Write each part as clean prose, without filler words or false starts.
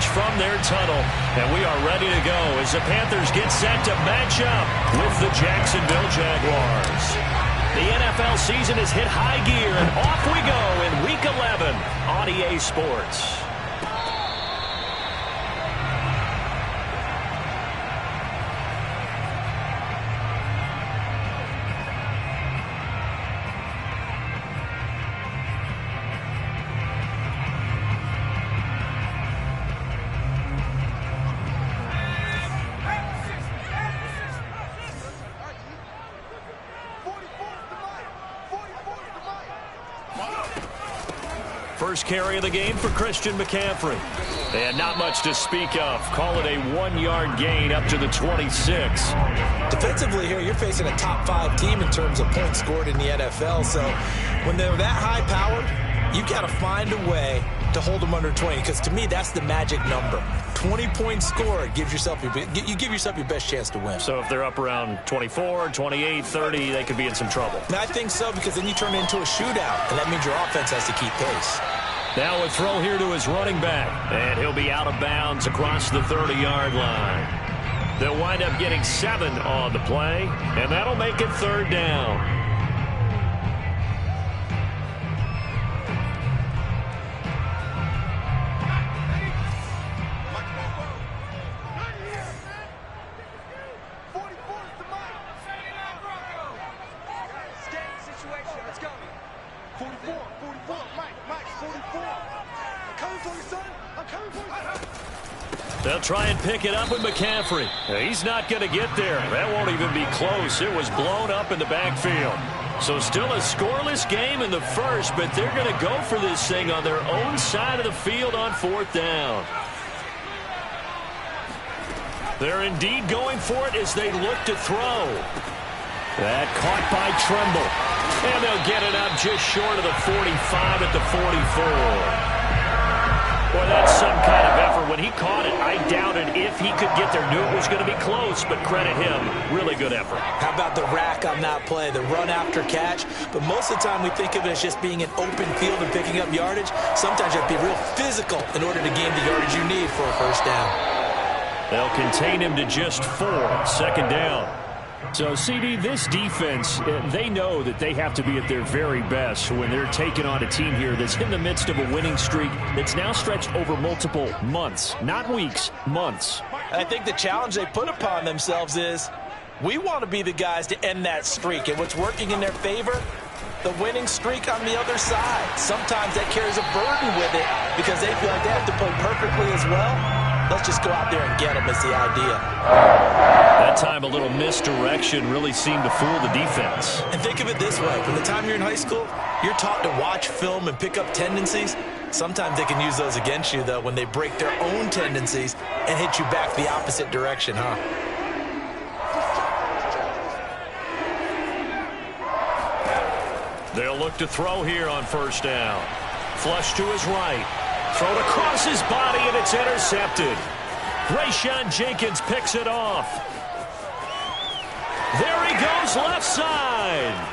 emerge from their tunnel. And we are ready to go as the Panthers get set to match up with the Jacksonville Jaguars. The NFL season has hit high gear, and off we go in Week 11 on EA Sports. First carry of the game for Christian McCaffrey. And not much to speak of. Call it a 1-yard gain up to the 26. Defensively here, you're facing a top 5 team in terms of points scored in the NFL. So when they're that high powered, you got to find a way to hold them under 20. Because to me, that's the magic number. 20 points scored gives yourself you give yourself your best chance to win. So if they're up around 24, 28, 30, they could be in some trouble. And I think so, because then you turn it into a shootout, and that means your offense has to keep pace. Now a throw here to his running back, and he'll be out of bounds across the 30-yard line. They'll wind up getting 7 on the play, and that'll make it 3rd down. They'll try and pick it up with McCaffrey. He's not going to get there. That won't even be close. It was blown up in the backfield. So still a scoreless game in the first, but they're going to go for this thing on their own side of the field on 4th down. They're indeed going for it as they look to throw. That caught by Tremble. And they'll get it up just short of the 45 at the 44. Boy, that's some kind of effort. When he caught it, I doubted if he could get there. Knew it was going to be close, but credit him. Really good effort. How about the rack on that play, the run after catch? But most of the time we think of it as just being an open field and picking up yardage. Sometimes you have to be real physical in order to gain the yardage you need for a first down. They'll contain him to just 4. 2nd down. So, CD, this defense, they know that they have to be at their very best when they're taking on a team here that's in the midst of a winning streak that's now stretched over multiple months, not weeks, months. I think the challenge they put upon themselves is we want to be the guys to end that streak. And what's working in their favor? The winning streak on the other side. Sometimes that carries a burden with it because they feel like they have to play perfectly as well. Let's just go out there and get them is the idea. That time a little misdirection really seemed to fool the defense. And think of it this way. From the time you're in high school, you're taught to watch film and pick up tendencies. Sometimes they can use those against you, though, when they break their own tendencies and hit you back the opposite direction, huh? They'll look to throw here on 1st down. Flush to his right. Thrown across his body, and it's intercepted. Rayshawn Jenkins picks it off. There he goes left side.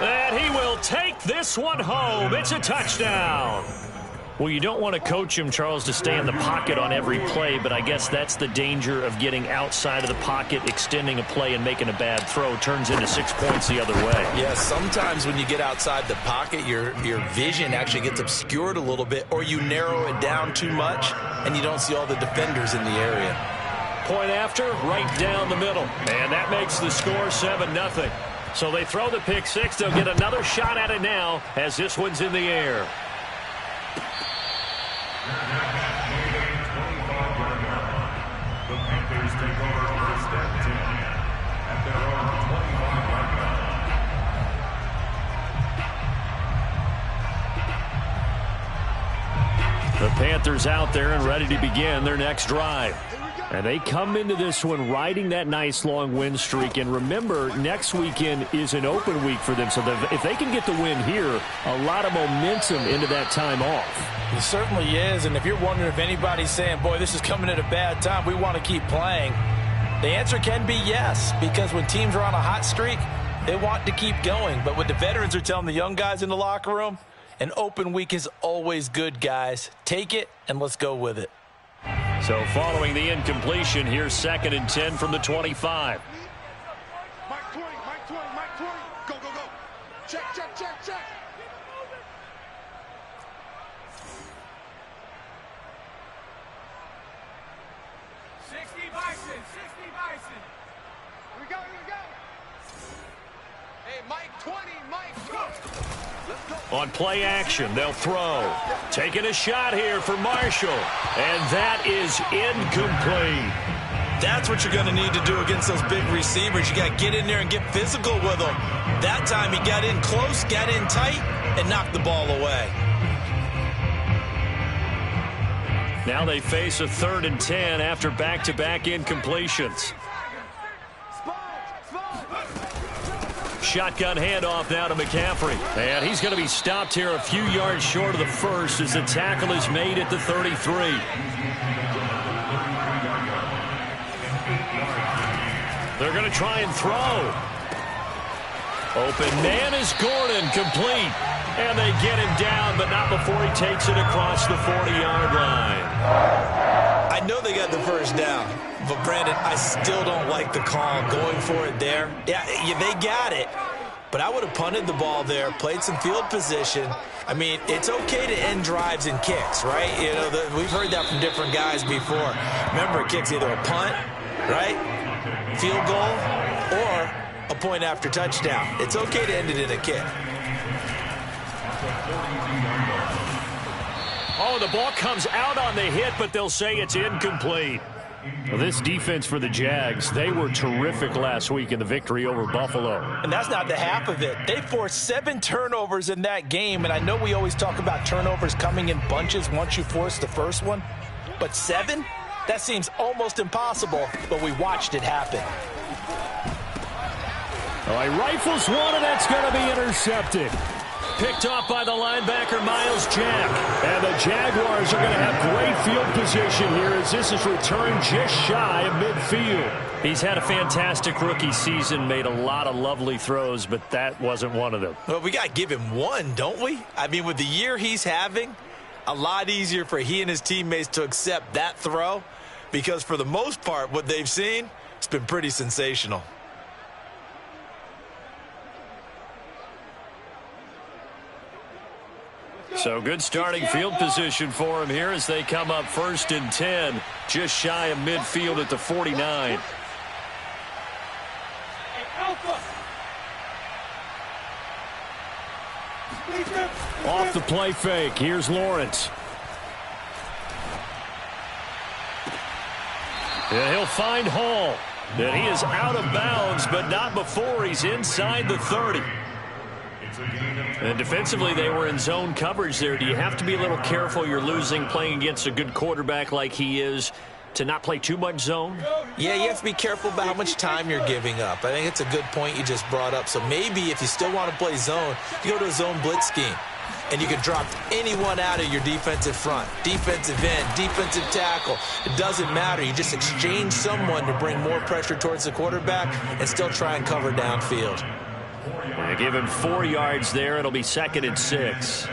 And he will take this one home. It's a touchdown. Well, you don't want to coach him, Charles, to stay in the pocket on every play, but I guess that's the danger of getting outside of the pocket, extending a play, and making a bad throw. Turns into 6 points the other way. Yeah, sometimes when you get outside the pocket, your vision actually gets obscured a little bit, or you narrow it down too much, and you don't see all the defenders in the area. Point after, right down the middle. And that makes the score 7-0. So they throw the pick 6. They'll get another shot at it now as this one's in the air. The Panthers take over first and 10 at their own 25-yard line. The Panthers out there and ready to begin their next drive. And they come into this one riding that nice long win streak. And remember, next weekend is an open week for them. So if they can get the win here, a lot of momentum into that time off. It certainly is. And if you're wondering if anybody's saying, boy, this is coming at a bad time, we want to keep playing, the answer can be yes. Because when teams are on a hot streak, they want to keep going. But what the veterans are telling the young guys in the locker room, an open week is always good, guys. Take it and let's go with it. So following the incompletion, here's 2nd and 10 from the 25. Mike 20, Mike 20, Mike 20. Go, go, go. Check, check, check, check. Here we go, here we go. Hey, Mike 20, Mike 20. Let's go. On play action, they'll throw. Taking a shot here for Marshall. And that is incomplete. That's what you're going to need to do against those big receivers. You got to get in there and get physical with them. That time he got in close, got in tight, and knocked the ball away. Now they face a 3rd and 10 after back-to-back incompletions. Shotgun handoff now to McCaffrey. And he's going to be stopped here a few yards short of the first as the tackle is made at the 33. They're going to try and throw. Open man is Gordon, complete. And they get him down, but not before he takes it across the 40-yard line. I know they got the first down, but Brandon, I still don't like the call going for it there. Yeah, they got it, but I would have punted the ball there, played some field position. I mean, it's okay to end drives and kicks, right? You know, we've heard that from different guys before. Remember, a kick's either a punt, right, field goal, or a point after touchdown. It's okay to end it in a kick. Oh, the ball comes out on the hit, but they'll say it's incomplete. Well, this defense for the Jags, they were terrific last week in the victory over Buffalo. And that's not the half of it. They forced 7 turnovers in that game, and I know we always talk about turnovers coming in bunches once you force the first one, but 7? That seems almost impossible, but we watched it happen. Oh, he rifles one, and that's going to be intercepted. Picked off by the linebacker, Miles Jack. And the Jaguars are going to have great field position here as this is returned just shy of midfield. He's had a fantastic rookie season, made a lot of lovely throws, but that wasn't one of them. Well, we got to give him one, don't we? I mean, with the year he's having, a lot easier for he and his teammates to accept that throw because for the most part, what they've seen, it's been pretty sensational. So good starting field position for him here as they come up 1st and 10, just shy of midfield at the 49. Off the play fake, here's Lawrence. And he'll find Hall. And he is out of bounds, but not before he's inside the 30. And defensively, they were in zone coverage there. Do you have to be a little careful? You're losing playing against a good quarterback like he is to not play too much zone? Yeah, you have to be careful about how much time you're giving up. I think it's a good point you just brought up. So maybe if you still want to play zone, you go to a zone blitz scheme. And you can drop anyone out of your defensive front, defensive end, defensive tackle. It doesn't matter. You just exchange someone to bring more pressure towards the quarterback and still try and cover downfield. Give him 4 yards there. It'll be 2nd and 6.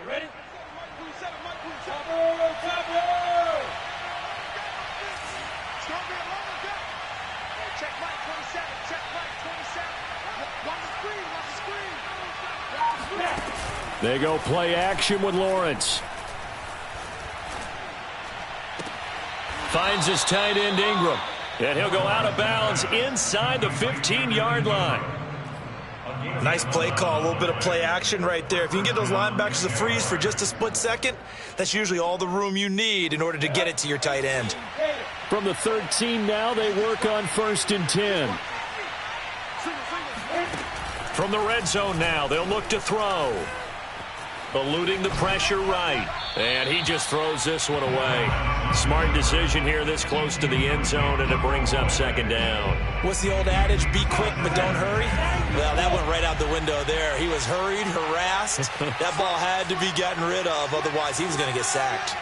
Ready? Check Mike 27. Check Mike 27. Watch the screen. They go play action with Lawrence. Finds his tight end Ingram. And he'll go out of bounds inside the 15-yard line. Nice play call, a little bit of play action right there. If you can get those linebackers to freeze for just a split second, that's usually all the room you need in order to get it to your tight end. From the 13 now, they work on 1st and 10. From the red zone now, they'll look to throw. Eluding the pressure right. And he just throws this one away. Smart decision here this close to the end zone, and it brings up 2nd down. What's the old adage? Be quick, but don't hurry? Well, that went right out the window there. He was hurried, harassed. That ball had to be gotten rid of, otherwise he was going to get sacked.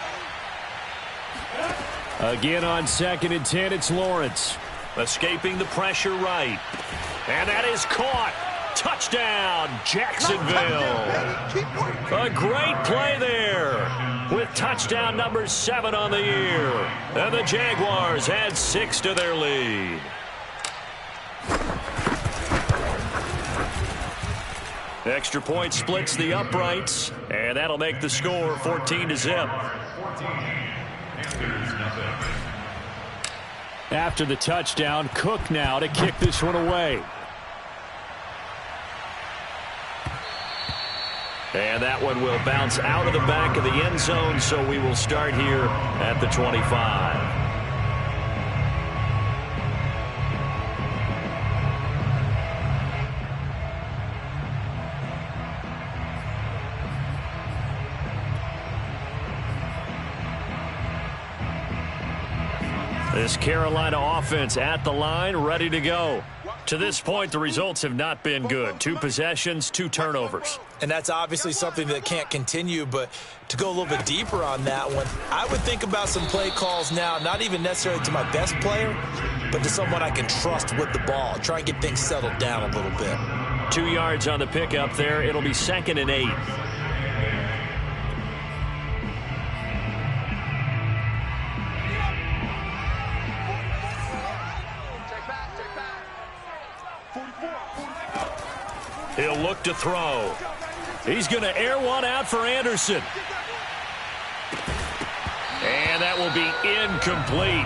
Again on 2nd and 10, it's Lawrence. Escaping the pressure right. And that is caught. Touchdown, Jacksonville. A great play there with touchdown number 7 on the year. And the Jaguars add 6 to their lead. Extra point splits the uprights, and that'll make the score 14-0. After the touchdown, Cook now to kick this one away. And that one will bounce out of the back of the end zone, so we will start here at the 25. This Carolina offense at the line, ready to go. To this point, the results have not been good. 2 possessions, 2 turnovers. And that's obviously something that can't continue, but to go a little bit deeper on that one, I would think about some play calls now, not even necessarily to my best player, but to someone I can trust with the ball. Try and get things settled down a little bit. 2 yards on the pickup there. It'll be 2nd and 8. He'll look to throw. He's going to air one out for Anderson. And that will be incomplete.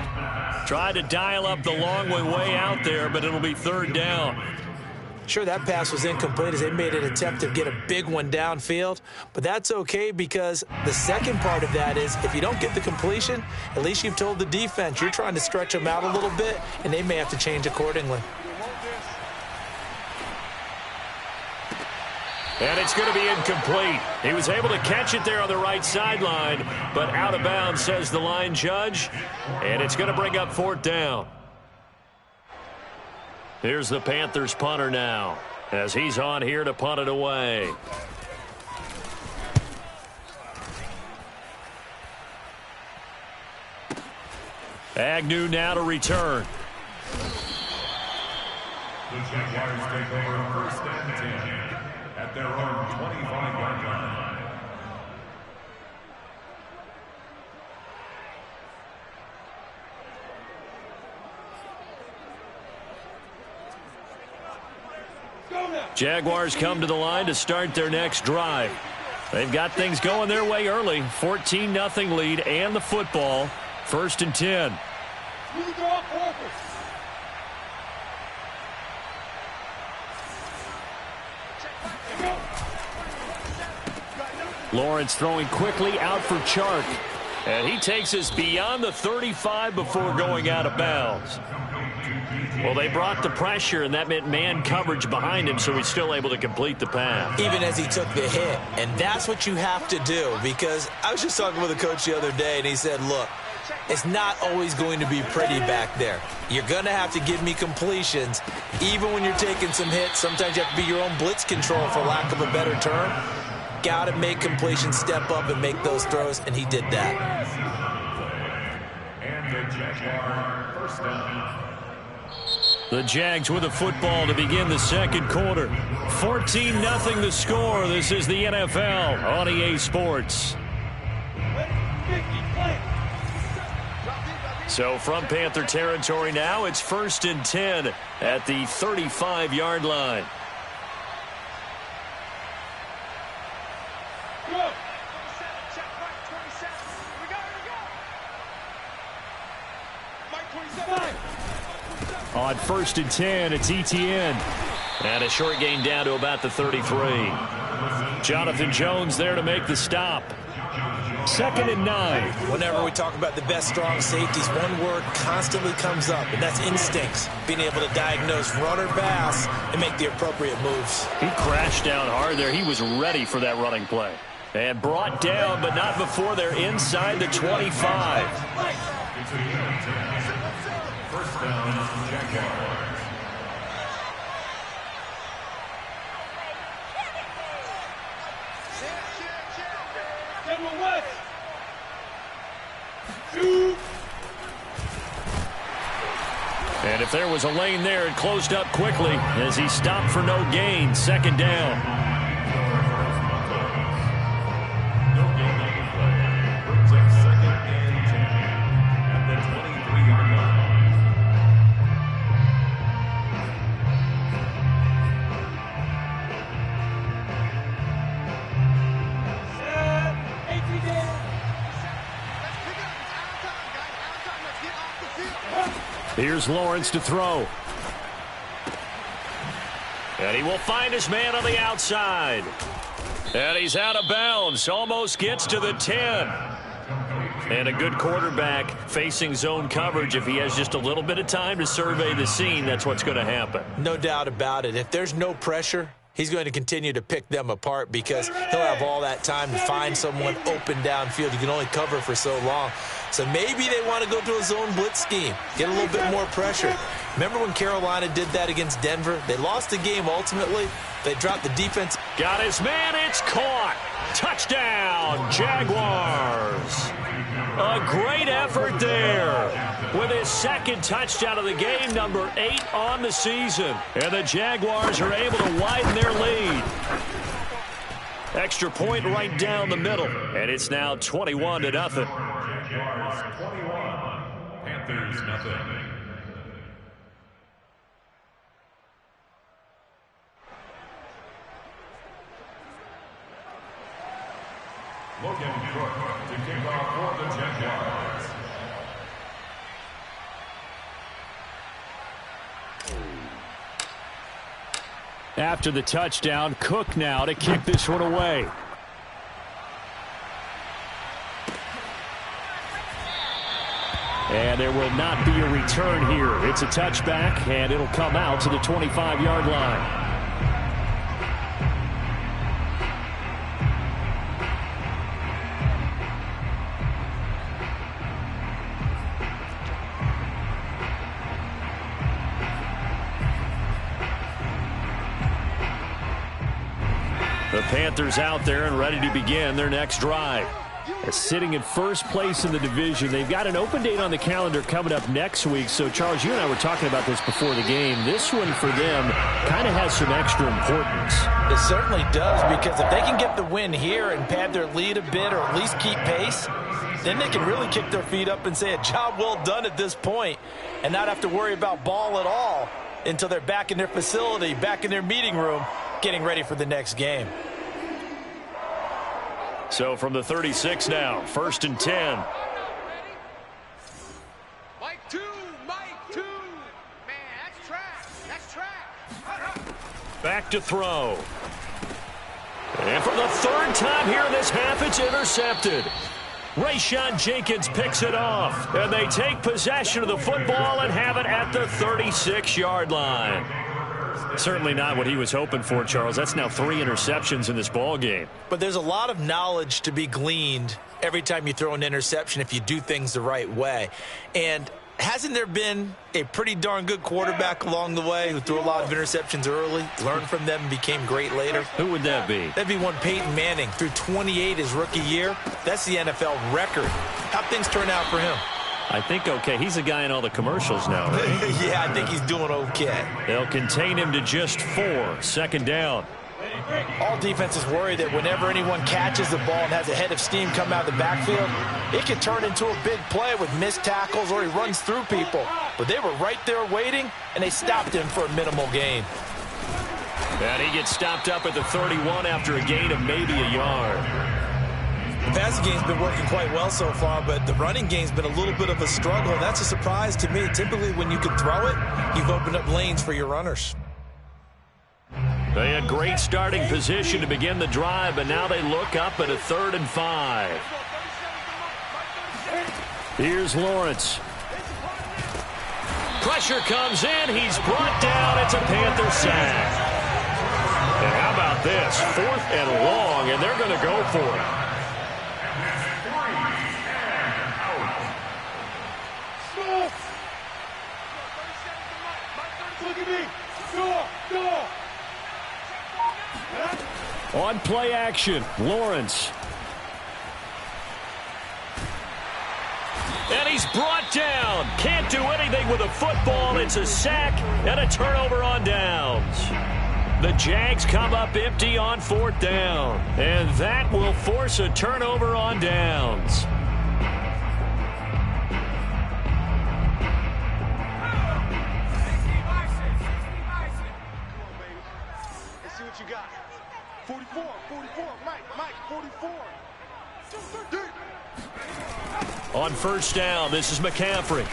Tried to dial up the long way out there, but it'll be 3rd down. Sure, that pass was incomplete as they made an attempt to get a big one downfield, but that's okay because the second part of that is if you don't get the completion, at least you've told the defense you're trying to stretch them out a little bit, and they may have to change accordingly. And it's going to be incomplete. He was able to catch it there on the right sideline, but out of bounds, says the line judge. And it's going to bring up 4th down. Here's the Panthers punter now, as he's on here to punt it away. Agnew now to return. The Jaguars take over 1st and 10 at their own 25-yard line. Jaguars come to the line to start their next drive. They've got things going their way early. 14-0 lead and the football. 1st and 10. Lawrence throwing quickly out for Chark. And he takes us beyond the 35 before going out of bounds. Well, they brought the pressure, and that meant man coverage behind him, so he's still able to complete the pass. Even as he took the hit. And that's what you have to do, because I was just talking with a coach the other day, and he said, look, it's not always going to be pretty back there. You're going to have to give me completions. Even when you're taking some hits, sometimes you have to be your own blitz control, for lack of a better term. Got to make completions, step up, and make those throws, and he did that. And the Jaguar 1st down. The Jags with a football to begin the second quarter. 14-0 the score. This is the NFL on EA Sports. So from Panther territory now, it's 1st and 10 at the 35-yard line. On 1st and 10, it's Etienne. And a short gain down to about the 33. Jonathan Jones there to make the stop. 2nd and 9. Whenever we talk about the best strong safeties, one word constantly comes up, and that's instincts. Being able to diagnose run or pass and make the appropriate moves. He crashed down hard there. He was ready for that running play. And brought down, but not before they're inside the 25. First down, Jaguars. And if there was a lane there, it closed up quickly as he stopped for no gain. 2nd down. No gain on the play. Brings up 2nd and 10 at the 23-yard line. Here's Lawrence to throw. And he will find his man on the outside. And he's out of bounds. Almost gets to the 10. And a good quarterback facing zone coverage. If he has just a little bit of time to survey the scene, that's what's going to happen. No doubt about it. If there's no pressure, he's going to continue to pick them apart because he'll have all that time to find someone open downfield. You can only cover for so long. So maybe they want to go to a zone blitz scheme, get a little bit more pressure. Remember when Carolina did that against Denver? They lost the game ultimately. They dropped the defense. Got his man. It's caught. Touchdown, Jaguars. A great effort there with his 2nd touchdown of the game, number 8 on the season. And the Jaguars are able to widen their lead. Extra point right down the middle. And it's now 21-0. Jaguars 21, Panthers nothing. Logan Cook to kick off for the Jaguars. After the touchdown, Cook now to kick this one away. And there will not be a return here. It's a touchback, and it'll come out to the 25-yard line. The Panthers out there and ready to begin their next drive. Sitting in first place in the division. They've got an open date on the calendar coming up next week. So, Charles, you and I were talking about this before the game. This one for them kind of has some extra importance. It certainly does, because if they can get the win here and pad their lead a bit or at least keep pace, then they can really kick their feet up and say a job well done at this point and not have to worry about ball at all until they're back in their facility, back in their meeting room, getting ready for the next game. So from the 36 now, 1st and 10. Mike 2, Mike 2. Man, that's trash. That's trash. Back to throw. And for the 3rd time here in this half, it's intercepted. Rayshon Jenkins picks it off. And they take possession of the football and have it at the 36-yard line. Certainly not what he was hoping for, Charles. That's now 3 interceptions in this ball game. But there's a lot of knowledge to be gleaned every time you throw an interception if you do things the right way. And hasn't there been a pretty darn good quarterback along the way who threw a lot of interceptions early, learned from them, and became great later? Who would that be? That'd be one Peyton Manning. Threw 28 his rookie year. That's the NFL record. How'd things turn out for him? I think okay. He's a guy in all the commercials now, right? Yeah, I think he's doing okay. They'll contain him to just 4. 2nd down. All defenses worry that whenever anyone catches the ball and has a head of steam come out of the backfield, it can turn into a big play with missed tackles or he runs through people. But they were right there waiting, and they stopped him for a minimal gain. And he gets stopped up at the 31 after a gain of maybe a yard. The passing game's been working quite well so far, but the running game's been a little bit of a struggle, and that's a surprise to me. Typically, when you can throw it, you've opened up lanes for your runners. They had great starting position to begin the drive, but now they look up at a 3rd and 5. Here's Lawrence. Pressure comes in. He's brought down. It's a Panther sack. And how about this? 4th and long, and they're going to go for it. On play action, Lawrence. And he's brought down. Can't do anything with a football. It's a sack and a turnover on downs. The Jags come up empty on 4th down, and that will force a turnover on downs. Let's see what you got. 44, Mike, 44. On 1st down, this is McCaffrey.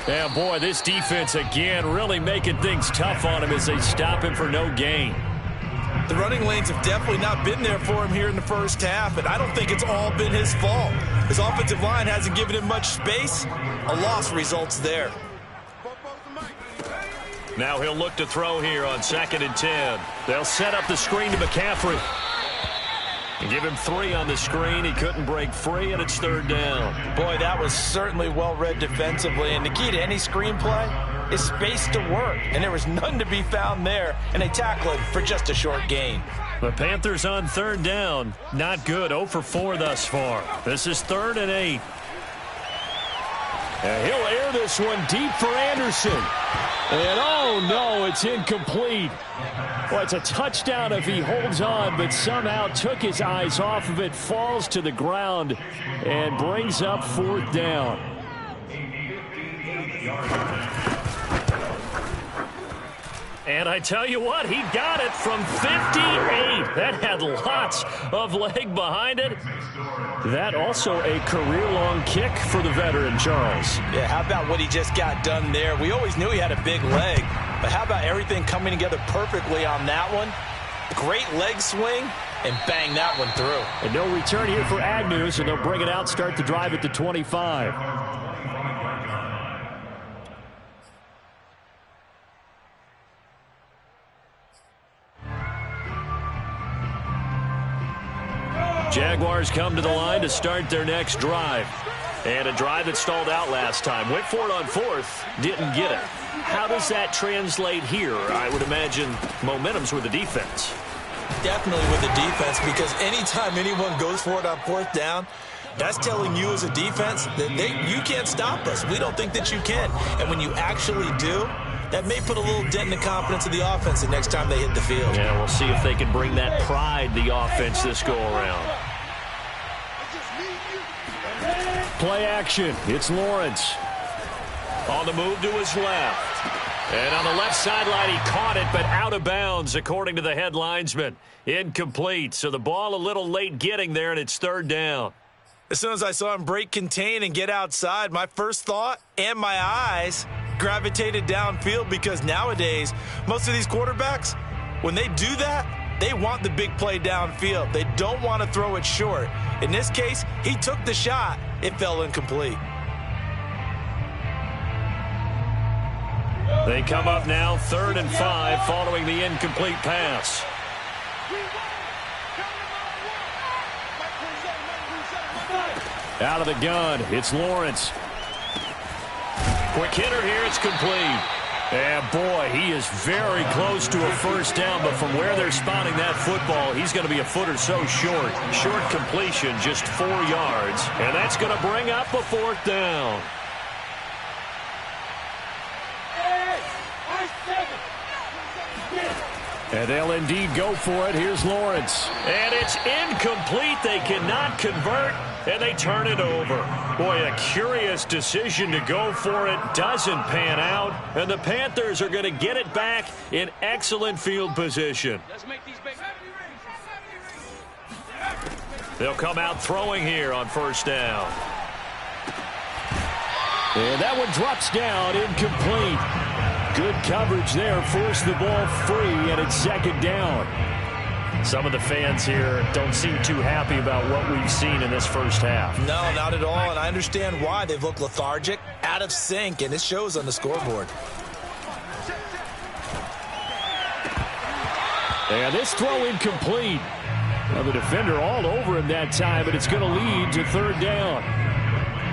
Yeah, boy, this defense again really making things tough on him as they stop him for no gain. The running lanes have definitely not been there for him here in the first half, and I don't think it's all been his fault. His offensive line hasn't given him much space. A loss results there. Now he'll look to throw here on 2nd and 10. They'll set up the screen to McCaffrey. And give him 3 on the screen. He couldn't break free, and it's 3rd down. Boy, that was certainly well read defensively. And the key to any screenplay is space to work. And there was none to be found there. And they tackle him for just a short gain. The Panthers on 3rd down. Not good. 0 for 4 thus far. This is 3rd and 8. And he'll air this one deep for Anderson. And oh no, it's incomplete. Well, it's a touchdown if he holds on, but somehow took his eyes off of it, falls to the ground, and brings up 4th down. And I tell you what, he got it from 58. That had lots of leg behind it. That also a career-long kick for the veteran, Charles. Yeah, how about what he just got done there? We always knew he had a big leg, but how about everything coming together perfectly on that one? Great leg swing, and bang that one through. And no return here for Agnew, so they'll bring it out, start the drive at the 25. Jaguars come to the line to start their next drive. And a drive that stalled out last time. Went for it on 4th, didn't get it. How does that translate here? I would imagine momentum's with the defense. Definitely with the defense, because anytime anyone goes for it on 4th down, that's telling you as a defense that you can't stop us. We don't think that you can. And when you actually do, that may put a little dent in the confidence of the offense the next time they hit the field. Yeah, we'll see if they can bring that pride, the offense, this go-around. Play action. It's Lawrence. On the move to his left. And on the left sideline, he caught it, but out of bounds, according to the head linesman. Incomplete. So the ball a little late getting there, and it's 3rd down. As soon as I saw him break contain and get outside, my first thought and my eyes gravitated downfield, because nowadays, most of these quarterbacks, when they do that, they want the big play downfield. They don't want to throw it short. In this case, he took the shot. It fell incomplete. They come up now 3rd and 5 following the incomplete pass. Out of the gun, it's Lawrence. Quick hitter here, it's complete. And boy, he is very close to a 1st down, but from where they're spotting that football, he's going to be a foot or so short. Short completion, just 4 yards. And that's going to bring up a 4th down. And they'll indeed go for it. Here's Lawrence. And it's incomplete. They cannot convert, and they turn it over. Boy, a curious decision to go for it. Doesn't pan out, and the Panthers are going to get it back in excellent field position. They'll come out throwing here on 1st down. And that one drops down, incomplete. Good coverage there, forced the ball free, and it's 2nd down. Some of the fans here don't seem too happy about what we've seen in this first half. No, not at all, and I understand why. They've looked lethargic, out of sync, and it shows on the scoreboard. And this throw incomplete. Now the defender all over him that time, but it's going to lead to 3rd down.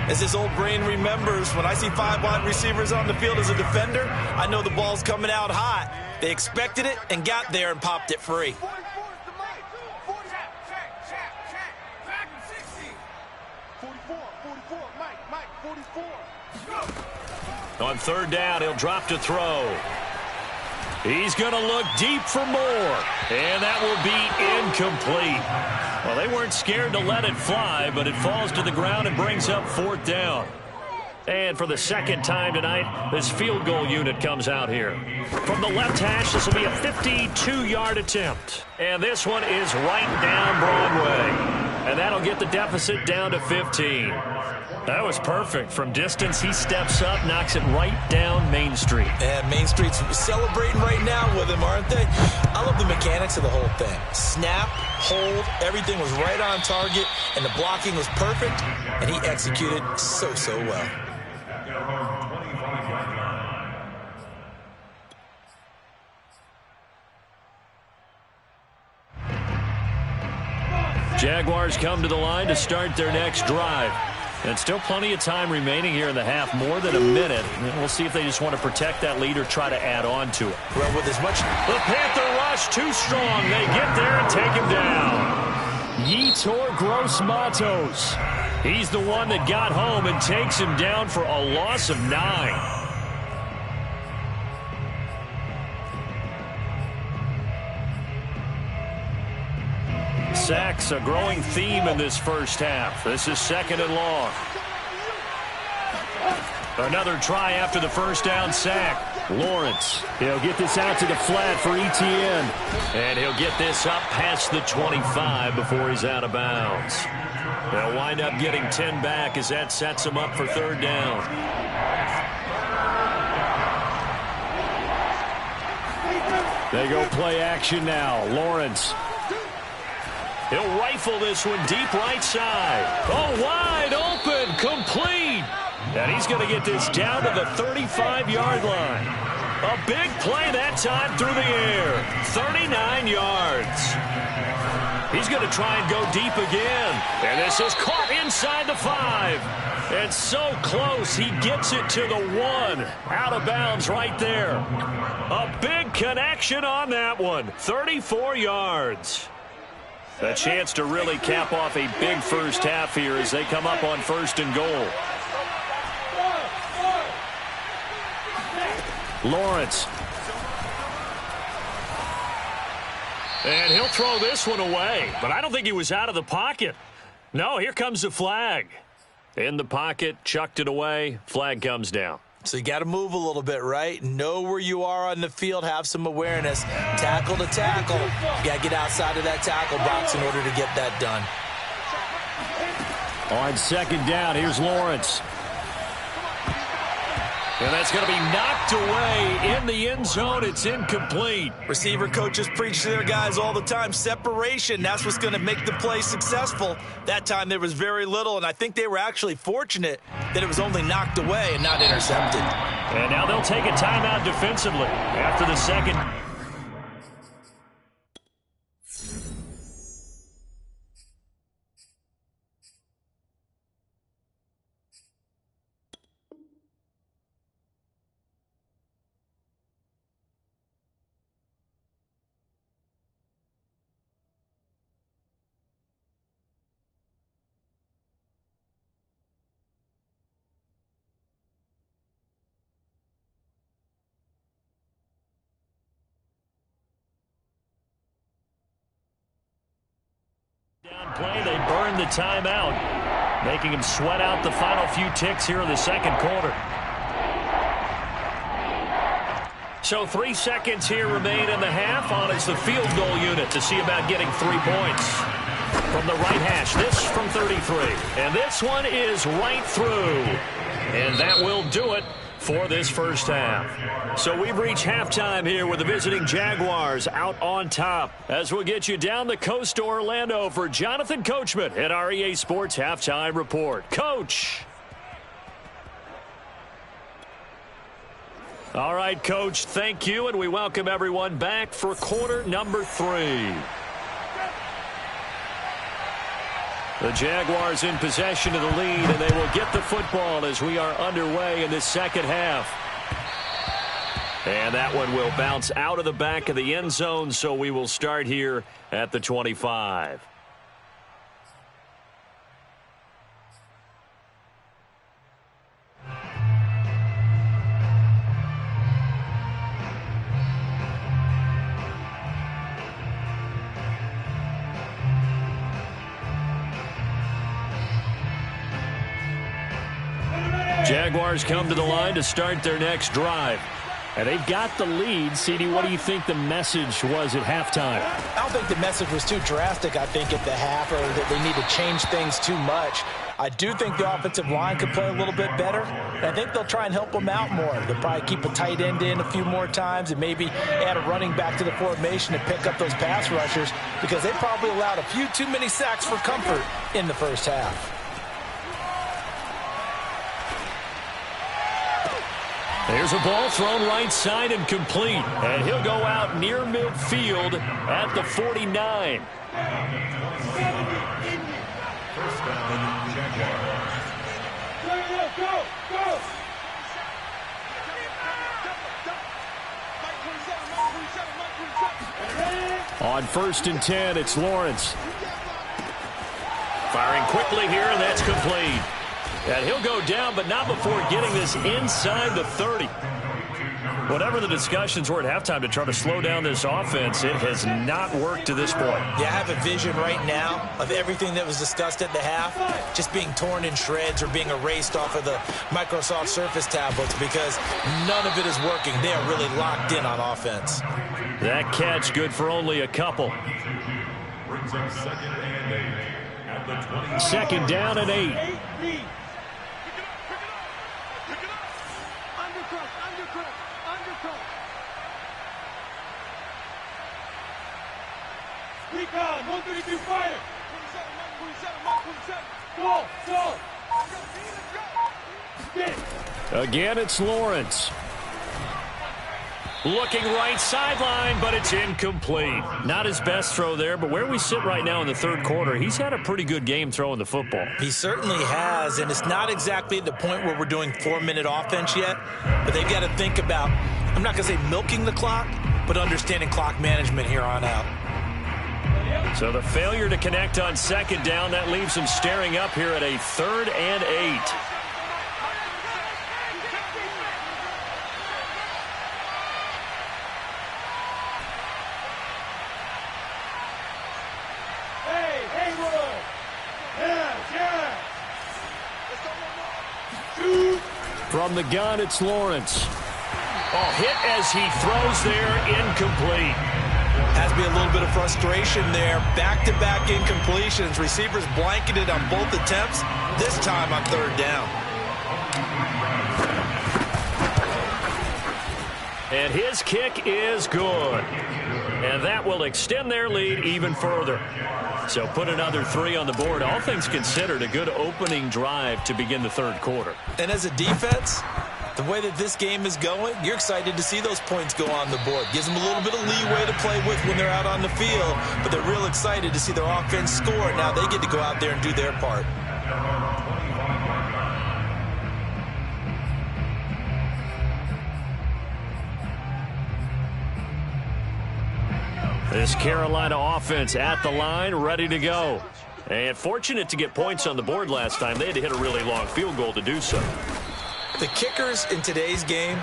As his old brain remembers, when I see 5 wide receivers on the field as a defender, I know the ball's coming out hot. They expected it and got there and popped it free. On third down, he'll drop to throw. He's going to look deep for more, and that will be incomplete. Well, they weren't scared to let it fly, but it falls to the ground and brings up fourth down. And for the second time tonight, this field goal unit comes out here. From the left hash, this will be a 52-yard attempt. And this one is right down Broadway. And that'll get the deficit down to 15. That was perfect. From distance, he steps up, knocks it right down Main Street. And Main Street's celebrating right now with him, aren't they? I love the mechanics of the whole thing. Snap, hold, everything was right on target, and the blocking was perfect, and he executed so well. Jaguars come to the line to start their next drive. And still plenty of time remaining here in the half, more than a minute. And we'll see if they just want to protect that lead or try to add on to it. Well, with as much... The Panther rush too strong. They get there and take him down. Yetur Gross-Matos. He's the one that got home and takes him down for a loss of 9. Sacks, a growing theme in this first half. This is second and long. Another try after the first down sack. Lawrence, he'll get this out to the flat for Etienne. And he'll get this up past the 25 before he's out of bounds. They'll wind up getting 10 back as that sets him up for third down. They go play action now. Lawrence. He'll rifle this one deep right side. Oh, wide open, complete. And he's going to get this down to the 35-yard line. A big play that time through the air. 39 yards. He's going to try and go deep again. And this is caught inside the 5. And so close, he gets it to the 1. Out of bounds right there. A big connection on that one. 34 yards. A chance to really cap off a big first half here as they come up on first and goal. Lawrence. And he'll throw this one away, but I don't think he was out of the pocket. No, here comes the flag. In the pocket, chucked it away, flag comes down. So you got to move a little bit, right? Know where you are on the field, have some awareness. Tackle to tackle. You got to get outside of that tackle box in order to get that done. On second down, here's Lawrence. And that's going to be knocked away in the end zone. It's incomplete. Receiver coaches preach to their guys all the time. Separation, that's what's going to make the play successful. That time there was very little, and I think they were actually fortunate that it was only knocked away and not intercepted. And now they'll take a timeout defensively after the second. Down play, they burn the timeout, making him sweat out the final few ticks here in the second quarter. So 3 seconds here remain in the half. On it's the field goal unit to see about getting 3 points. From the right hash, this from 33. And this one is right through. And that will do it for this first half. So we've reached halftime here with the visiting Jaguars out on top. As we'll get you down the coast to Orlando for Jonathan Coachman at our EA Sports Halftime Report. Coach. All right, Coach, thank you, and we welcome everyone back for quarter number 3. The Jaguars in possession of the lead, and they will get the football as we are underway in this second half. And that one will bounce out of the back of the end zone, so we will start here at the 25. Jaguars come to the line to start their next drive. And they've got the lead. CD, what do you think the message was at halftime? I don't think the message was too drastic, I think, at the half, or that they need to change things too much. I do think the offensive line could play a little bit better. And I think they'll try and help them out more. They'll probably keep a tight end in a few more times and maybe add a running back to the formation to pick up those pass rushers, because they probably allowed a few too many sacks for comfort in the first half. There's a ball thrown right side and complete. And he'll go out near midfield at the 49. First down, Jaguars. On 1st and 10, it's Lawrence. Firing quickly here, and that's complete. And he'll go down, but not before getting this inside the 30. Whatever the discussions were at halftime to try to slow down this offense, it has not worked to this point. Yeah, I have a vision right now of everything that was discussed at the half just being torn in shreds or being erased off of the Microsoft Surface tablets, because none of it is working. They are really locked in on offense. That catch good for only a couple. Brings up 2nd and 8 at the 20. 2nd down and 8. Recon, 132 fire. 27, go. Again, it's Lawrence. Looking right sideline, but it's incomplete. Not his best throw there, but where we sit right now in the third quarter, he's had a pretty good game throwing the football. He certainly has, and it's not exactly at the point where we're doing 4-minute offense yet, but they've got to think about, I'm not going to say milking the clock, but understanding clock management here on out. So the failure to connect on 2nd down, that leaves him staring up here at a 3rd and 8. From the gun, it's Lawrence. Oh, hit as he throws there, incomplete. Has to be a little bit of frustration there. Back-to-back incompletions. Receivers blanketed on both attempts, this time on 3rd down. And his kick is good. And that will extend their lead even further. So put another 3 on the board. All things considered, a good opening drive to begin the third quarter. And as a defense, the way that this game is going, you're excited to see those points go on the board. Gives them a little bit of leeway to play with when they're out on the field, but they're real excited to see their offense score. Now they get to go out there and do their part. This Carolina offense at the line, ready to go. And fortunate to get points on the board last time. They had to hit a really long field goal to do so. The kickers in today's game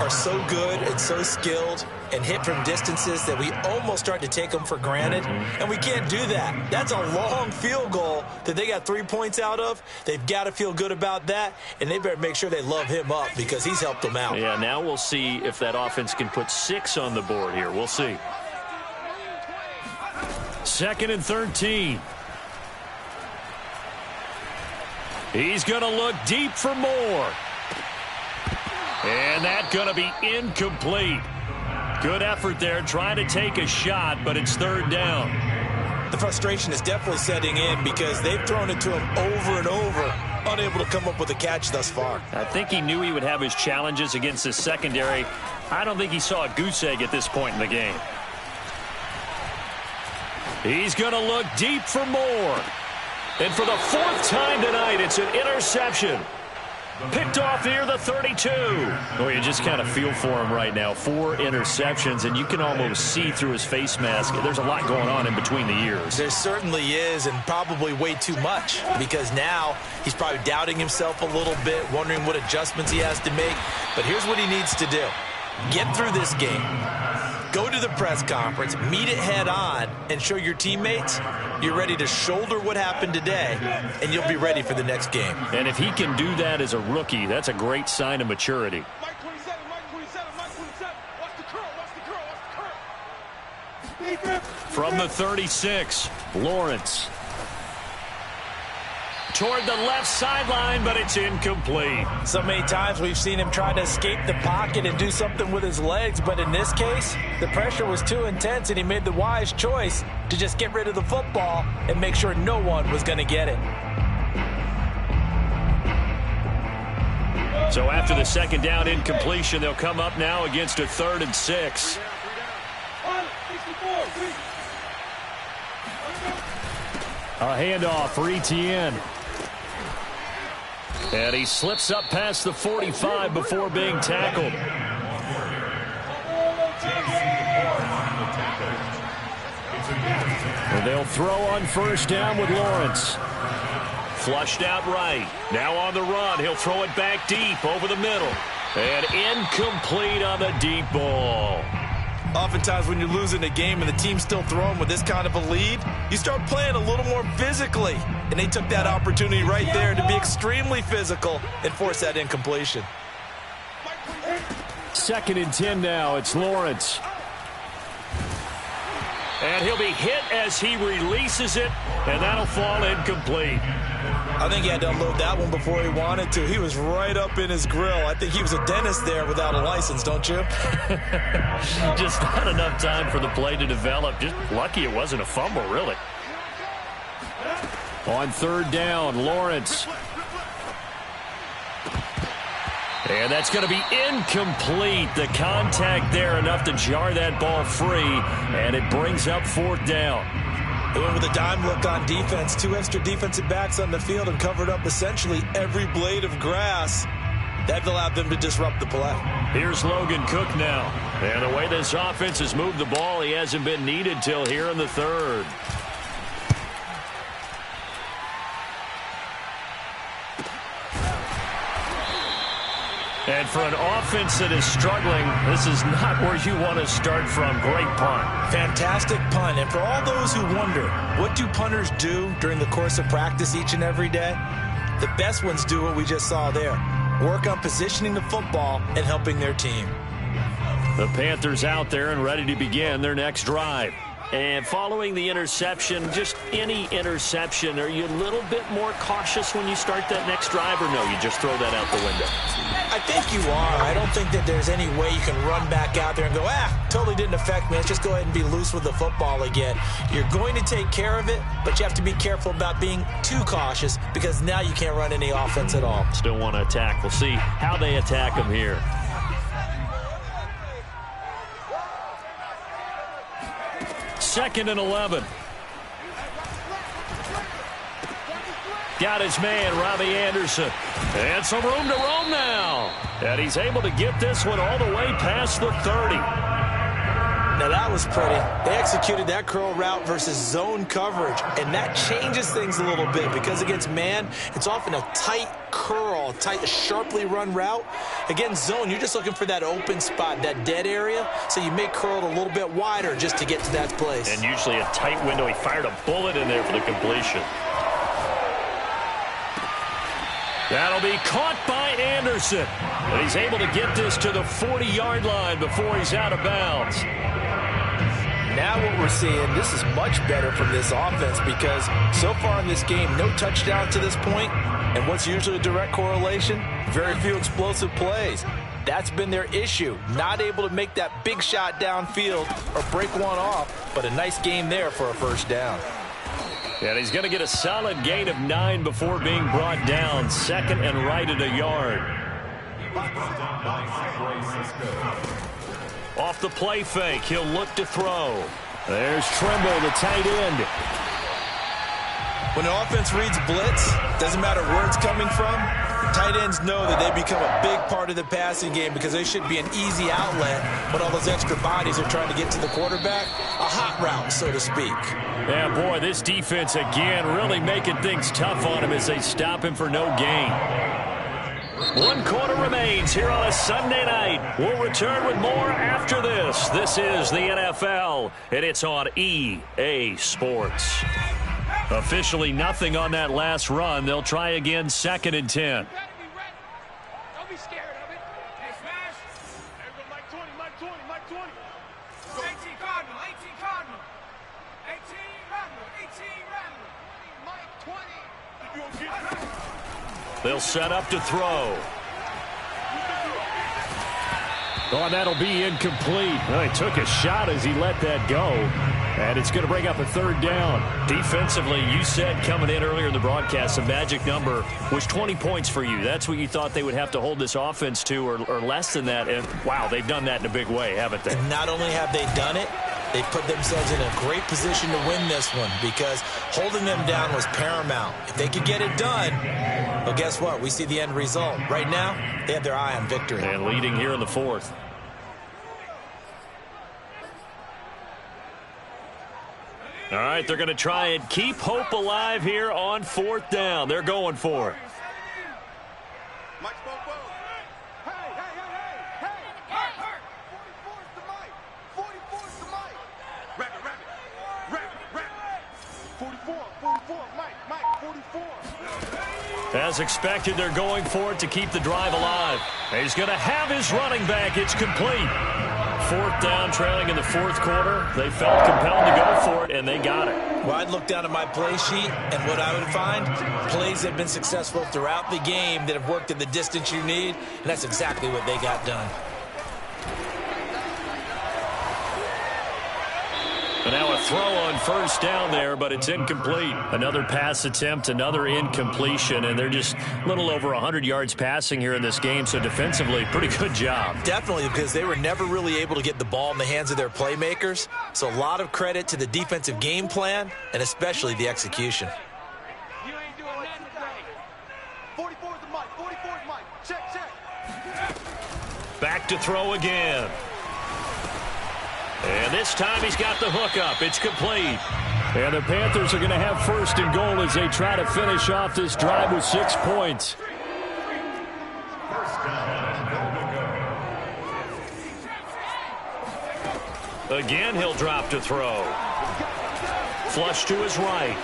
are so good and so skilled and hit from distances that we almost start to take them for granted, and we can't do that. That's a long field goal that they got 3 points out of. They've got to feel good about that, and they better make sure they love him up because he's helped them out. Yeah, now we'll see if that offense can put 6 on the board here. We'll see. 2nd and 13. He's going to look deep for more. And that's going to be incomplete. Good effort there, trying to take a shot, but it's 3rd down. The frustration is definitely setting in because they've thrown it to him over and over, unable to come up with a catch thus far. I think he knew he would have his challenges against his secondary. I don't think he saw a goose egg at this point in the game. He's going to look deep for more. And for the 4th time tonight, it's an interception. Picked off near the 32. Oh, you just kind of feel for him right now. 4 interceptions, and you can almost see through his face mask. There's a lot going on in between the ears. There certainly is, and probably way too much, because now he's probably doubting himself a little bit, wondering what adjustments he has to make. But here's what he needs to do. Get through this game. Go to the press conference, meet it head on, and show your teammates you're ready to shoulder what happened today, and you'll be ready for the next game. And if he can do that as a rookie, that's a great sign of maturity. Mike 27, Mike 27, Mike 27. Watch the curl, watch the curl, watch the curl. From the 36, Lawrence. Toward the left sideline, but it's incomplete. So many times we've seen him try to escape the pocket and do something with his legs, but in this case, the pressure was too intense, and he made the wise choice to just get rid of the football and make sure no one was going to get it. So after the second down incompletion, they'll come up now against a 3rd and 6. A handoff for Etienne. And he slips up past the 45 before being tackled. And they'll throw on 1st down with Lawrence. Flushed out right. Now on the run. He'll throw it back deep over the middle. And incomplete on the deep ball. Oftentimes when you're losing a game and the team's still throwing with this kind of a lead, you start playing a little more physically. And they took that opportunity right there to be extremely physical and force that incompletion. 2nd and 10 now. It's Lawrence. And he'll be hit as he releases it, and that'll fall incomplete. I think he had to unload that one before he wanted to. He was right up in his grill. I think he was a dentist there without a license, don't you? Just not enough time for the play to develop. Just lucky it wasn't a fumble, really. On 3rd down, Lawrence. And that's going to be incomplete. The contact there enough to jar that ball free, and it brings up 4th down. They went with a dime look on defense. 2 extra defensive backs on the field and covered up essentially every blade of grass. That allowed them to disrupt the play. Here's Logan Cook now. And the way this offense has moved the ball, he hasn't been needed till here in the 3rd. And for an offense that is struggling, this is not where you want to start from. Great punt. Fantastic punt. And for all those who wonder, what do punters do during the course of practice each and every day? The best ones do what we just saw there. Work on positioning the football and helping their team. The Panthers out there and ready to begin their next drive. And following the interception, just any interception, are you a little bit more cautious when you start that next drive, or no, you just throw that out the window? I think you are. I don't think that there's any way you can run back out there and go, totally didn't affect me. Let's just go ahead and be loose with the football again. You're going to take care of it, but you have to be careful about being too cautious because now you can't run any offense at all. Still want to attack. We'll see how they attack them here. Second and 11. Got his man, Robbie Anderson. And some room to roam now. And he's able to get this one all the way past the 30. Now that was pretty. They executed that curl route versus zone coverage, and that changes things a little bit because against man, it's often a tight curl, tight, sharply run route. Against zone, you're just looking for that open spot, that dead area, so you may curl it a little bit wider just to get to that place. And usually a tight window. He fired a bullet in there for the completion. That'll be caught by Anderson. And he's able to get this to the 40-yard line before he's out of bounds. Now what we're seeing, this is much better from this offense because so far in this game, no touchdown to this point, and what's usually a direct correlation? Very few explosive plays. That's been their issue, not able to make that big shot downfield or break one off, but a nice game there for a 1st down. And he's going to get a solid gain of 9 before being brought down. 2nd and right at a yard. Off the play fake, he'll look to throw. There's Tremble, the tight end. When the offense reads blitz, doesn't matter where it's coming from, tight ends know that they become a big part of the passing game because they should be an easy outlet when all those extra bodies are trying to get to the quarterback. A hot route, so to speak. Yeah, boy, this defense again really making things tough on him as they stop him for no gain. One quarter remains here on a Sunday night. We'll return with more after this. This is the NFL, and it's on EA Sports. Officially nothing on that last run. They'll try again, 2nd and 10. Don't be scared of it. Hey, Smash. There we go, Mike 20, Mike 20, Mike 20. 18 Cardinal, 18 Cardinal. 18 Cardinal, 18 Cardinal. Mike 20. They'll set up to throw. Oh, and that'll be incomplete. Well, he took a shot as he let that go. And it's going to bring up a 3rd down. Defensively, you said coming in earlier in the broadcast, the magic number was 20 points for you. That's what you thought they would have to hold this offense to, or less than that. And, wow, they've done that in a big way, haven't they? And not only have they done it, they put themselves in a great position to win this one because holding them down was paramount. If they could get it done, well, guess what? We see the end result. Right now, they have their eye on victory. And leading here in the 4th. All right, they're going to try and keep hope alive here on 4th down. They're going for it. Mike, hey, hey, hey, hey, hey, hey. 44's the Mike. 44's the Mike. Rapid, rapid, rapid, rapid. 44, Mike, 44. As expected, they're going for it to keep the drive alive. He's going to have his running back. It's complete. 4th down, trailing in the 4th quarter. They felt compelled to go for it, and they got it. Well, I'd look down at my play sheet, and what I would find, plays that have been successful throughout the game that have worked in the distance you need, and that's exactly what they got done. And now a throw on 1st down there, but it's incomplete. Another pass attempt, another incompletion, and they're just a little over 100 yards passing here in this game, so defensively, pretty good job. Definitely, because they were never really able to get the ball in the hands of their playmakers, so a lot of credit to the defensive game plan and especially the execution. You ain't doing nothing today. 44's the Mike, 44's Mike. Check, check. Back to throw again. And this time he's got the hook up. It's complete. And the Panthers are going to have 1st and goal as they try to finish off this drive with 6 points. Again, he'll drop to throw. Flush to his right.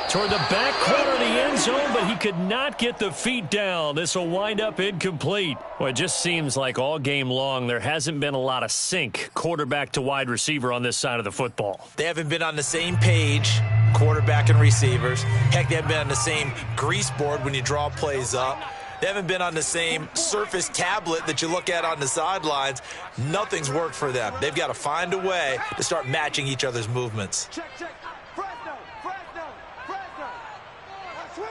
Toward the back corner of the end zone, but he could not get the feet down. This will wind up incomplete. Well, it just seems like all game long there hasn't been a lot of sync quarterback to wide receiver on this side of the football. They haven't been on the same page, quarterback and receivers. Heck, they haven't been on the same grease board when you draw plays up. They haven't been on the same surface tablet that you look at on the sidelines. Nothing's worked for them. They've got to find a way to start matching each other's movements. Check, check. Fresno, Fresno, Fresno. Switch.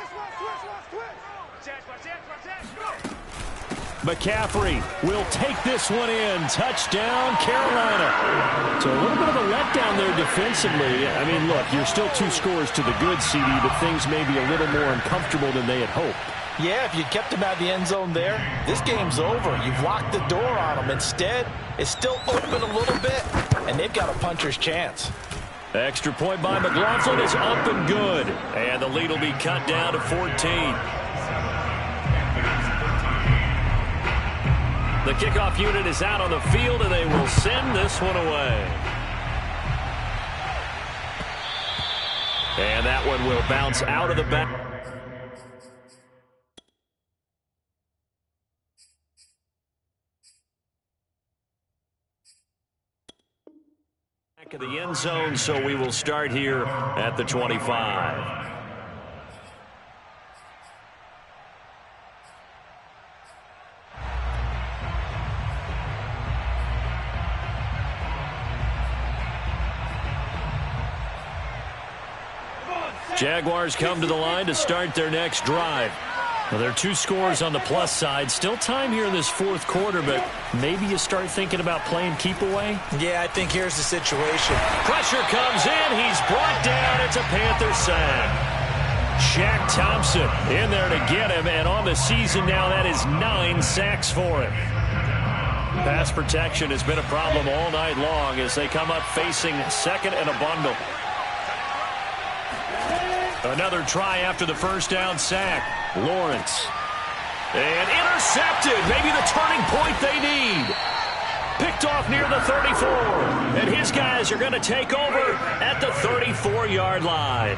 McCaffrey will take this one in. Touchdown, Carolina. So a little bit of a letdown there defensively. I mean, look, you're still 2 scores to the good, CD, but things may be a little more uncomfortable than they had hoped. Yeah, if you kept him out of the end zone there, this game's over. You've locked the door on him. Instead, it's still open a little bit, and they've got a puncher's chance. Extra point by McLaughlin is up and good. And the lead will be cut down to 14. The kickoff unit is out on the field, and they will send this one away. And that one will bounce out of the back. Back of the end zone, so we will start here at the 25. Jaguars come to the line to start their next drive. Well, there are 2 scores on the plus side. Still time here in this 4th quarter, but maybe you start thinking about playing keep away? Yeah, I think here's the situation. Pressure comes in. He's brought down. It's a Panther sack. Shaq Thompson in there to get him, and on the season now, that is 9 sacks for him. Pass protection has been a problem all night long as they come up facing 2nd and a bundle. Another try after the first down sack. Lawrence And intercepted. Maybe the turning point they need. Picked off near the 34. And his guys are going to take over at the 34-yard line.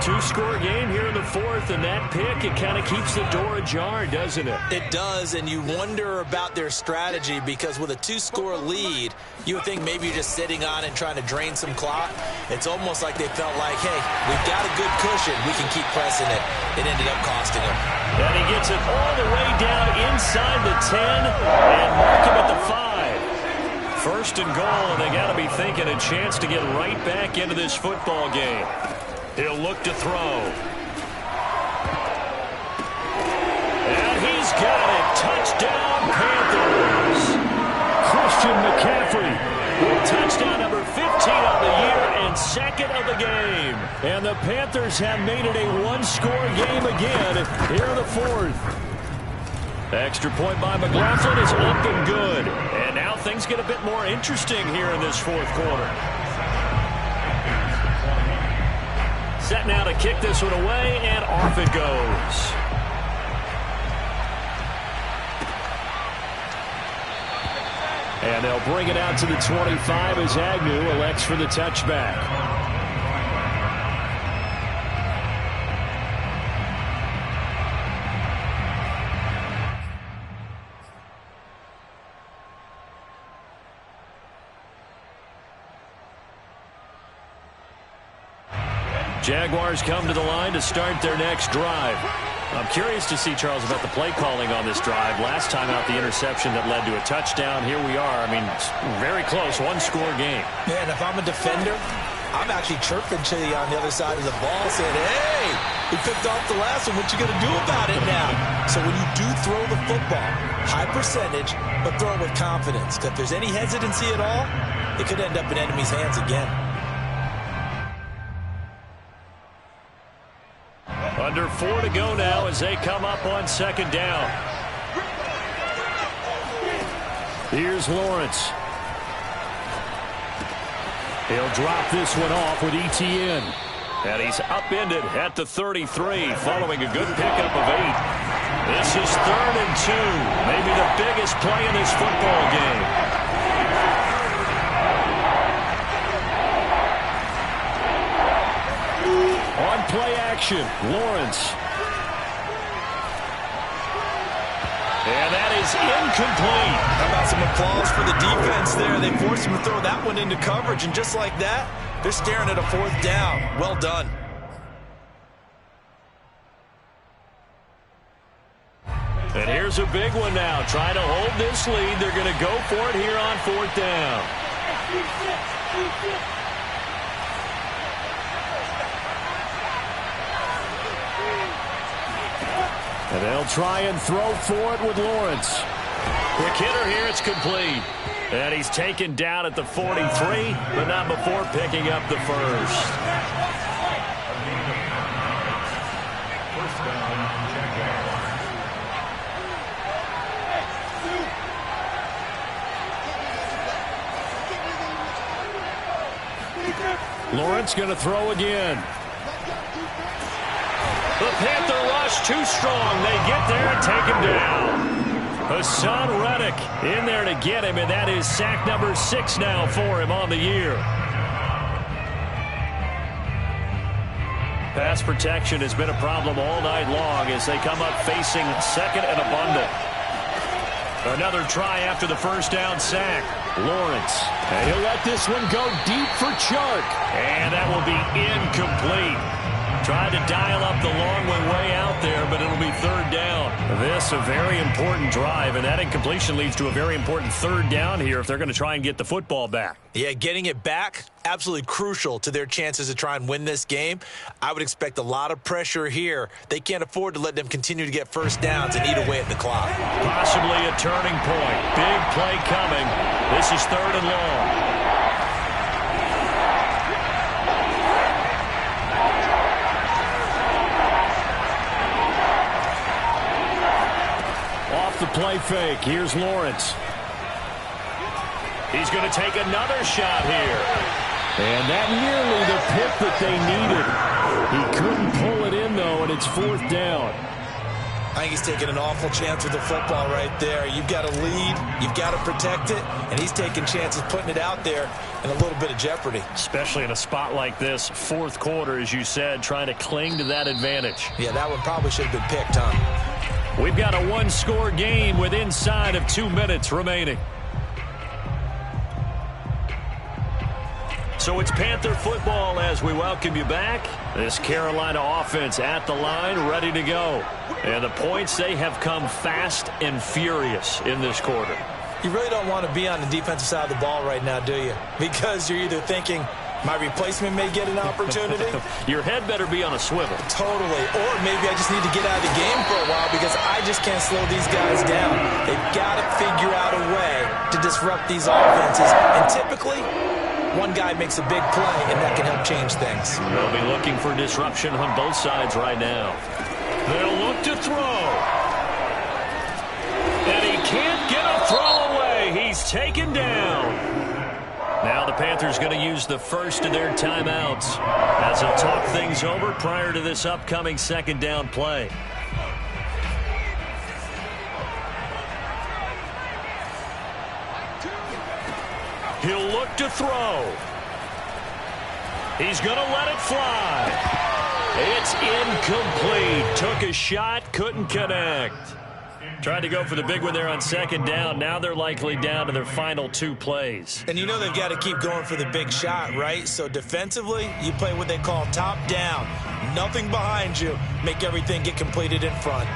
Two-score game here in the fourth, and that pick, it kind of keeps the door ajar, doesn't it? It does, and you wonder about their strategy because with a two-score lead, you would think maybe you're just sitting on and trying to drain some clock. It's almost like they felt like, hey, we've got a good cushion. We can keep pressing it. It ended up costing them. And he gets it all the way down inside the 10 and mark him at the 5. First and goal, and they got to be thinking a chance to get right back into this football game. He'll look to throw. And he's got it. Touchdown, Panthers. Christian McCaffrey with touchdown number 15 on the year and second of the game. And the Panthers have made it a one-score game again here in the fourth. Extra point by McLaughlin is up and good. And now things get a bit more interesting here in this fourth quarter. Set now to kick this one away, and off it goes. And they'll bring it out to the 25 as Agnew elects for the touchback. Jaguars come to the line to start their next drive. I'm curious to see, Charles, about the play calling on this drive. Last time out, the interception that led to a touchdown. Here we are. I mean, it's very close, one-score game. Man, if I'm a defender, I'm actually chirping to you on the other side of the ball saying, hey, we picked off the last one. What you going to do about it now? So when you do throw the football, high percentage, but throw it with confidence. Because if there's any hesitancy at all, it could end up in enemy's hands again. Under 4 to go now as they come up on second down. Here's Lawrence. He'll drop this one off with ETN. And he's upended at the 33 following a good pickup of 8. This is 3rd and 2. Maybe the biggest play in this football game. On play action, Lawrence. And that is incomplete. How about some applause for the defense there? They forced him to throw that one into coverage, and just like that, they're staring at a 4th down. Well done. And here's a big one now. Trying to hold this lead. They're going to go for it here on 4th down. And they'll try and throw for it with Lawrence. Quick hitter here, it's complete. And he's taken down at the 43, but not before picking up the first. First down, Jaguars. Lawrence going to throw again. The Panther rush too strong. They get there and take him down. Hassan Reddick in there to get him, and that is sack number 6 now for him on the year. Pass protection has been a problem all night long as they come up facing second and a bundle. Another try after the first down sack. Lawrence. And he'll let this one go deep for Chark. And that will be incomplete. Tried to dial up the long way out there, but it'll be 3rd down. This a very important drive, and that incompletion leads to a very important 3rd down here if they're going to try and get the football back. Yeah, getting it back, absolutely crucial to their chances to try and win this game. I would expect a lot of pressure here. They can't afford to let them continue to get first downs and eat away at the clock. Possibly a turning point. Big play coming. This is 3rd and long. The play fake. Here's Lawrence. He's going to take another shot here. And that nearly the pick that they needed. He couldn't pull it in, though, and it's 4th down. I think he's taking an awful chance with the football right there. You've got to lead, you've got to protect it, and he's taking chances putting it out there in a little bit of jeopardy. Especially in a spot like this, fourth quarter, as you said, trying to cling to that advantage. Yeah, that one probably should have been picked, huh? We've got a one-score game with inside of 2 minutes remaining. So it's Panther football as we welcome you back. This Carolina offense at the line, ready to go. And the points, they have come fast and furious in this quarter. You really don't want to be on the defensive side of the ball right now, do you? Because you're either thinking, my replacement may get an opportunity. Your head better be on a swivel. Totally. Or maybe I just need to get out of the game for a while because I just can't slow these guys down. They've got to figure out a way to disrupt these offenses. And typically, one guy makes a big play, and that can help change things. They'll be looking for disruption on both sides right now. They'll look to throw. And he can't get a throw away. He's taken down. Now the Panthers going to use the first of their timeouts as they'll talk things over prior to this upcoming second down play. He'll look to throw. He's going to let it fly. It's incomplete. Took a shot, couldn't connect. Tried to go for the big one there on second down. Now they're likely down to their final 2 plays. And you know they've got to keep going for the big shot, right? So defensively, you play what they call top down. Nothing behind you. Make everything get completed in front.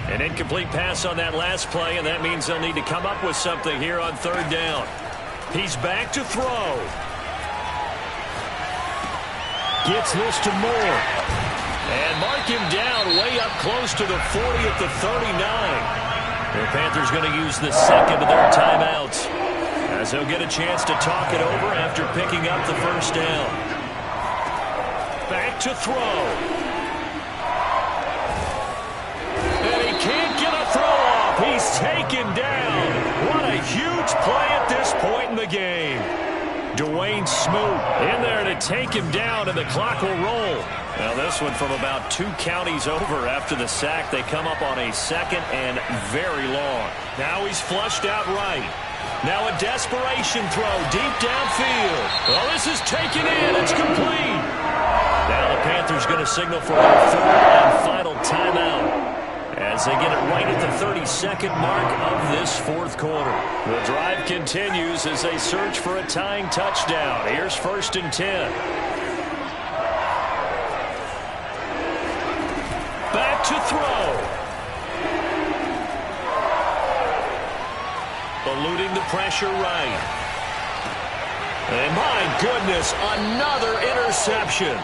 An incomplete pass on that last play, and that means they'll need to come up with something here on third down. He's back to throw. Gets this to Moore. And mark him down way up close to the 40 at the 39. The Panthers going to use the second of their timeouts as they'll get a chance to talk it over after picking up the first down. Back to throw. And he can't get a throw off. He's taken down. What a huge play at this point in the game. Dwayne Smoot in there to take him down, and the clock will roll. Now this one from about 2 counties over after the sack. They come up on a second and very long. Now he's flushed out right. Now a desperation throw deep downfield. Well, this is taken in. It's complete. Now the Panthers going to signal for their third and final timeout as they get it right at the 32nd mark of this fourth quarter. The drive continues as they search for a tying touchdown. Here's 1st and 10. Back to throw. Eluding the pressure right. And my goodness, another interception.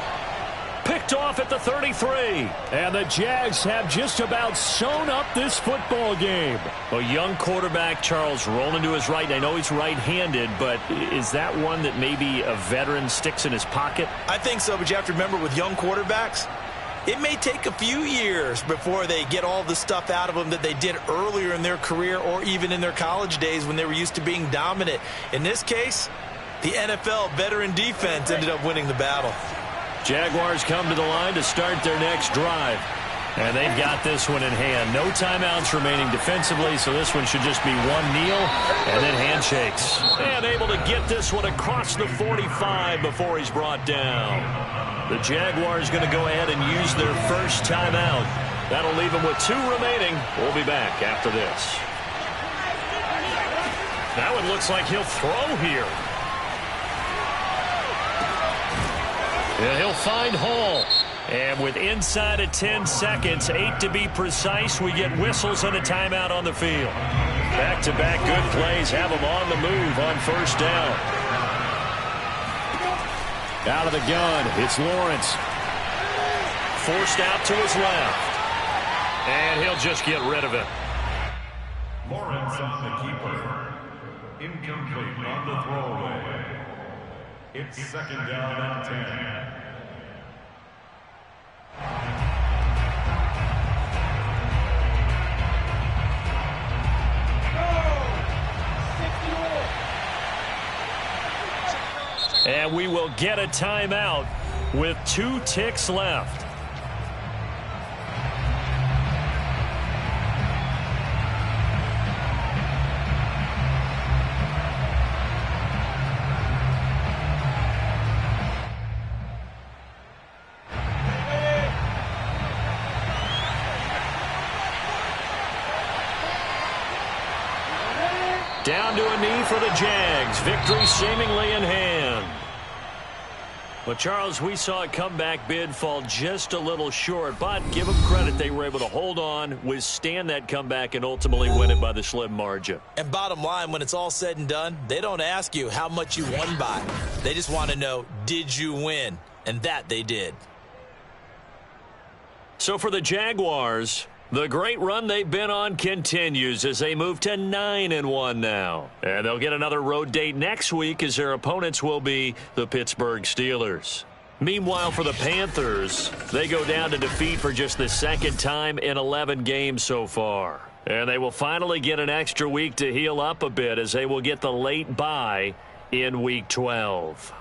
Picked off at the 33. And the Jags have just about sewn up this football game. A young quarterback, Charles, rolling to his right. I know he's right-handed, but is that one that maybe a veteran sticks in his pocket? I think so, but you have to remember with young quarterbacks, it may take a few years before they get all the stuff out of them that they did earlier in their career or even in their college days when they were used to being dominant. In this case, the NFL veteran defense ended up winning the battle. Jaguars come to the line to start their next drive. And they've got this one in hand. No timeouts remaining defensively, so this one should just be one kneel and then handshakes. And able to get this one across the 45 before he's brought down. The Jaguars going to go ahead and use their first timeout. That'll leave them with 2 remaining. We'll be back after this. Now it looks like he'll throw here. And he'll find Hall. And with inside of 10 seconds, 8 to be precise, we get whistles and a timeout on the field. Back-to-back good plays have them on the move on first down. Out of the gun, it's Lawrence. Forced out to his left. And he'll just get rid of it. Lawrence on the keeper. Incomplete on the throwaway. It's 2nd down and 10. And we will get a timeout with 2 ticks left. Down to a knee for the Jags. Victory seemingly in hand. Well, Charles, we saw a comeback bid fall just a little short, but give them credit. They were able to hold on, withstand that comeback, and ultimately win it by the slim margin. And bottom line, when it's all said and done, they don't ask you how much you won by. They just want to know, did you win? And that they did. So for the Jaguars, the great run they've been on continues as they move to 9-1 now. And they'll get another road date next week as their opponents will be the Pittsburgh Steelers. Meanwhile, for the Panthers, they go down to defeat for just the second time in 11 games so far. And they will finally get an extra week to heal up a bit as they will get the late bye in Week 12.